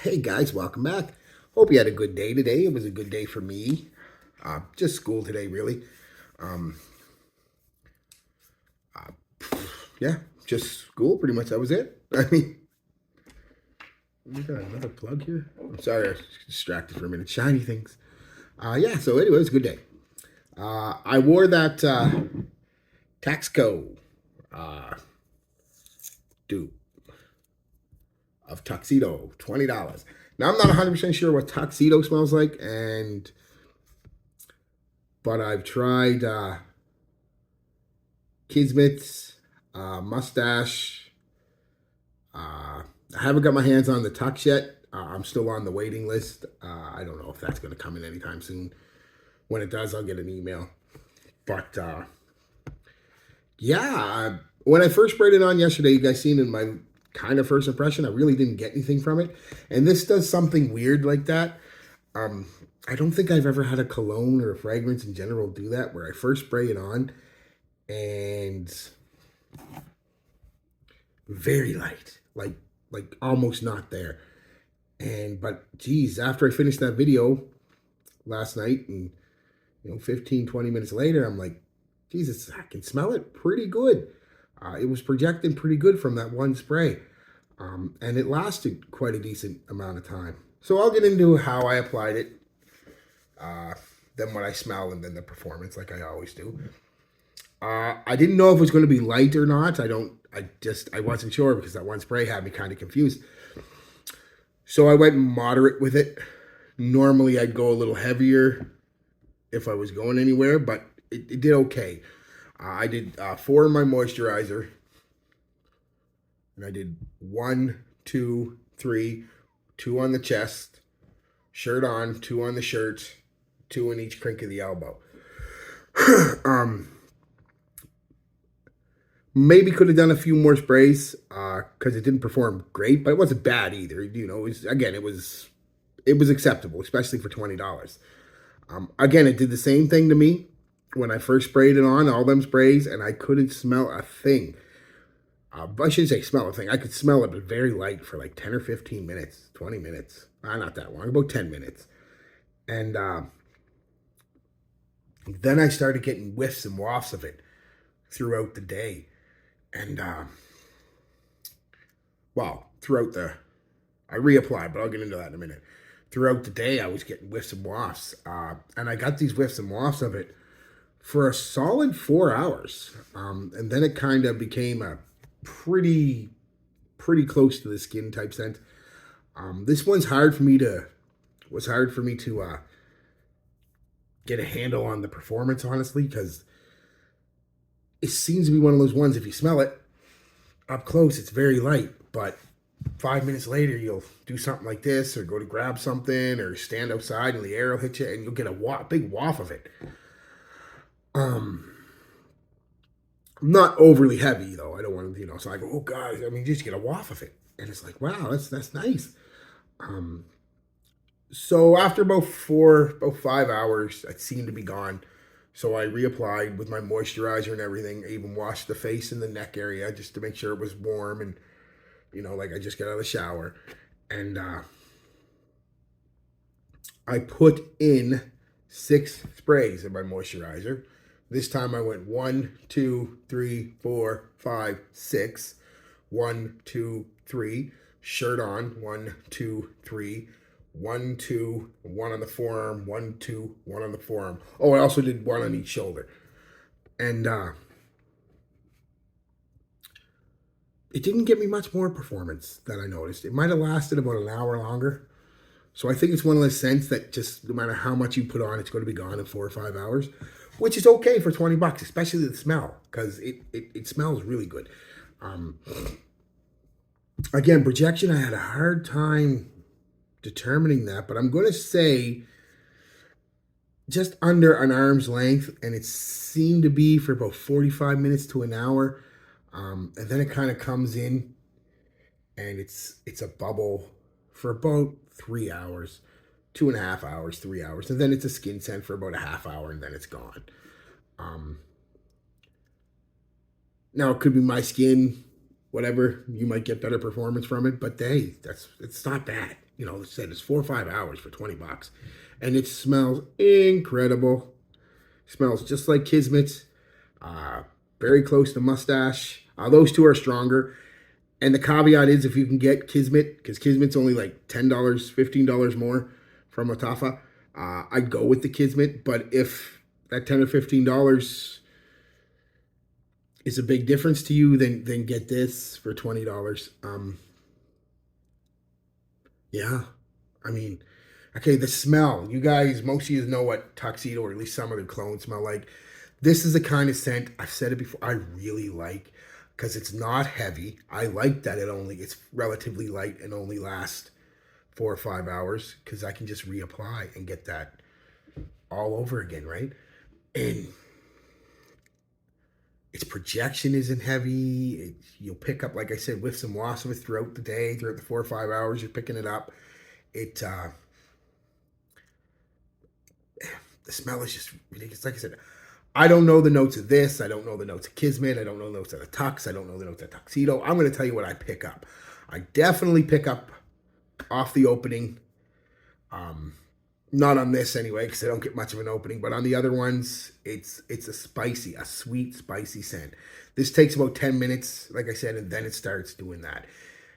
Hey guys, welcome back. Hope you had a good day today. It was a good day for me. Just school today, really. Um, yeah, just school. Pretty much that was it. I mean, we got another plug here. I'm sorry, I was distracted for a minute. Shiny things. Yeah. So anyway, it was a good day. I wore that Taxco uh, dupe of Tuxedo, $20. Now I'm not 100% sure what Tuxedo smells like, but I've tried Kismet's, Mustache. I haven't got my hands on the Tux yet. I'm still on the waiting list. I don't know if that's going to come in anytime soon. When it does, I'll get an email. But yeah, when I first sprayed it on yesterday, you guys seen in my kind of first impression, I really didn't get anything from it. And this does something weird like that. Um, I don't think I've ever had a cologne or a fragrance in general do that, where I first spray it on and very light, like almost not there. But geez, after I finished that video last night, and 15, 20 minutes later, I'm like, Jesus, I can smell it pretty good. It was projecting pretty good from that one spray. And it lasted quite a decent amount of time. So I'll get into how I applied it, then what I smell, and then the performance, like I always do. I didn't know if it was going to be light or not. I wasn't sure because that one spray had me kind of confused. So I went moderate with it. Normally I'd go a little heavier if I was going anywhere, but it did okay. I did 4 in my moisturizer. And I did 1, 2, 3, 2 on the chest, shirt on, 2 on the shirt, 2 in each crink of the elbow. Maybe could have done a few more sprays because it didn't perform great, but it wasn't bad either. It was acceptable, especially for $20. Again, it did the same thing to me when I first sprayed it on, all them sprays, and I couldn't smell a thing. I shouldn't say smell a thing. I could smell it, but very light for like 10 or 15 minutes, 20 minutes. Not that long, about 10 minutes. And then I started getting whiffs and wafts of it throughout the day. And, I reapplied, but I'll get into that in a minute. Throughout the day, I was getting whiffs and wafts. And I got these whiffs and wafts of it for a solid 4 hours. And then it kind of became a pretty close to the skin type scent. This one's hard for me to get a handle on the performance, honestly, because it seems to be one of those ones, if you smell it up close, it's very light, but 5 minutes later, you'll do something like this, or go to grab something, or stand outside, and the air will hit you, and you'll get a big waft of it. Not overly heavy, though. I don't want to, so I go, oh, God, just get a waft of it. And it's like, wow, that's nice. So after about 5 hours, it seemed to be gone. So I reapplied with my moisturizer and everything. I even washed the face and the neck area just to make sure it was warm and, like I just got out of the shower. And I put in 6 sprays of my moisturizer. This time I went 1, 2, 3, 4, 5, 6. 1, 2, 3. Shirt on. 1, 2, 3. 1, 2, 1 on the forearm, 1, 2, 1 on the forearm. Oh, I also did 1 on each shoulder. And it didn't give me much more performance that I noticed. It might have lasted about an hour longer. So I think it's one of those scents that just, no matter how much you put on, it's going to be gone in 4 or 5 hours, which is okay for $20, especially the smell, because it smells really good. Again, projection, I had a hard time determining that, but I'm going to say just under an arm's length, and it seemed to be for about 45 minutes to an hour, and then it kind of comes in, and it's a bubble for about 3 hours, 2.5 hours, 3 hours, and then it's a skin scent for about a half hour, and then it's gone. Now it could be my skin, whatever. You might get better performance from it, but hey, it's not bad. You know, it said it's 4 or 5 hours for $20, and it smells incredible. Smells just like Kismet's. Uh, very close to Mustache. Those two are stronger. And the caveat is if you can get Kismet, because Kismet's only like $10, $15 more from Atafa, I'd go with the Kismet. But if that $10 or $15 is a big difference to you, then get this for $20. Yeah, I mean, okay, the smell. You guys, most of you know what Tuxedo, or at least some of the clones, smell like. This is the kind of scent, I've said it before, I really like, because it's not heavy. I like that it's relatively light and only lasts 4 or 5 hours, because I can just reapply and get that all over again, right? And its projection isn't heavy. You'll pick up, like I said, with some loss of it throughout the day, throughout the 4 or 5 hours, you're picking it up. The smell is just ridiculous. Like I said, I don't know the notes of this. I don't know the notes of Kismet. I don't know the notes of the Tux. I don't know the notes of Tuxedo. I'm going to tell you what I pick up. I definitely pick up off the opening. Not on this anyway, because I don't get much of an opening. But on the other ones, it's a sweet, spicy scent. This takes about 10 minutes, like I said, and then it starts doing that.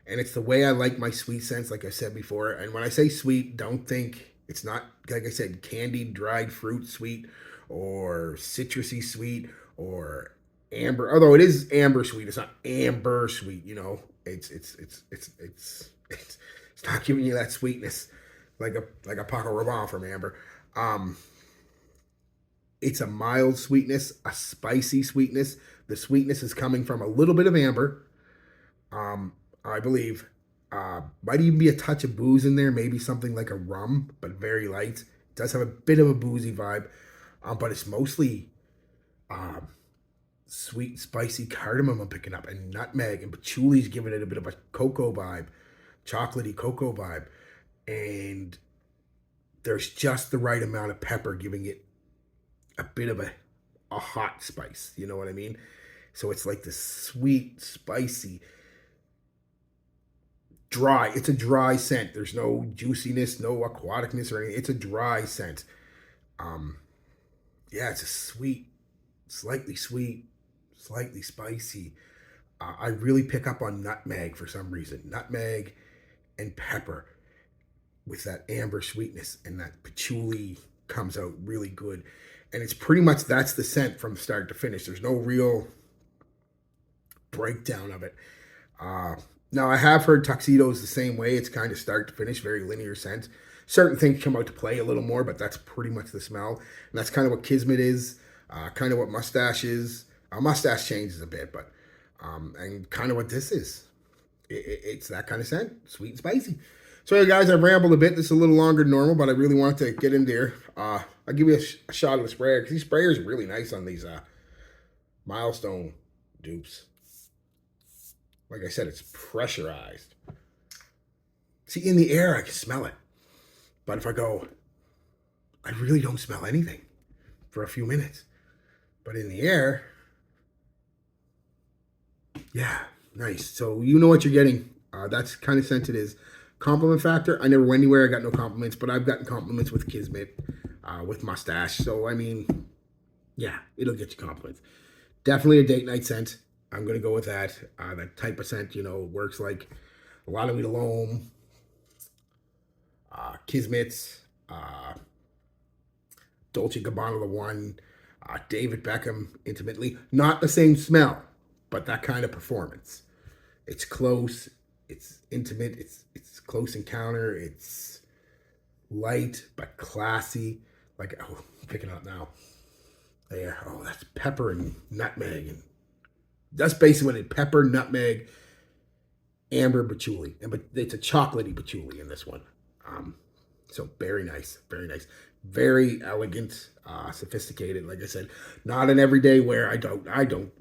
And it's the way I like my sweet scents, like I said before. And when I say sweet, don't think it's not, like I said, candied, dried fruit sweet, or citrusy sweet, or amber. Although it is amber sweet, it's not amber sweet. You know, it's not giving you that sweetness like a Paco Rabanne from amber. It's a mild sweetness, a spicy sweetness. The sweetness is coming from a little bit of amber. I believe. Might even be a touch of booze in there, maybe something like a rum, but very light. It does have a bit of a boozy vibe, but it's mostly sweet, spicy cardamom I'm picking up, and nutmeg, and patchouli's giving it a bit of a cocoa vibe, chocolatey cocoa vibe, and there's just the right amount of pepper, giving it a bit of a hot spice. You know what I mean? So it's like this sweet, spicy, dry. It's a dry scent. There's no juiciness, no aquaticness or anything. It's a dry scent. Yeah, it's a sweet, slightly spicy. I really pick up on nutmeg for some reason. Nutmeg and pepper with that amber sweetness, and that patchouli comes out really good. And it's pretty much, that's the scent from start to finish. There's no real breakdown of it. Now, I have heard Tuxedo's the same way. It's kind of start to finish, very linear scent. Certain things come out to play a little more, but that's pretty much the smell. And that's kind of what Kismet is, kind of what Mustache is. Mustache changes a bit, but and kind of what this is. It's that kind of scent, sweet and spicy. So, yeah, guys, I've rambled a bit. This is a little longer than normal, but I really wanted to get in there. I'll give you a shot of the sprayer, because these sprayers are really nice on these Milestone dupes. Like I said, it's pressurized. See, in the air, I can smell it. But if I go, I really don't smell anything for a few minutes. But in the air, yeah, nice. So you know what you're getting. That's kind of scent it is. Compliment factor, I never went anywhere. I got no compliments, but I've gotten compliments with Kismet, with Mustache. So, I mean, yeah, it'll get you compliments. Definitely a date night scent. I'm going to go with that. That type of scent, you know, works like a lot of L'Homme, Kismet's, Dolce & Gabbana The One, David Beckham Intimately. Not the same smell, but that kind of performance. It's close, it's intimate, it's close encounter, it's light but classy. Like, oh, I'm picking up now. There, oh, that's pepper and nutmeg, and that's basically what it is. Pepper, nutmeg, amber, patchouli. But it's a chocolatey patchouli in this one. So very nice, very nice. Very elegant, sophisticated. Like I said, not an everyday wear.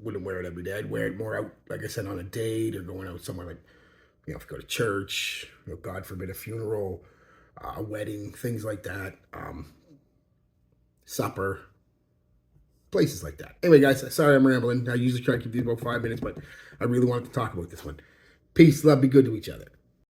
Wouldn't wear it every day. I'd wear it more out, like I said, on a date or going out somewhere, like, you know, if you go to church, you know, God forbid, a funeral, a wedding, things like that. Supper. Places like that. Anyway, guys, sorry I'm rambling. I usually try to keep these about 5 minutes, but I really wanted to talk about this one. Peace, love, be good to each other.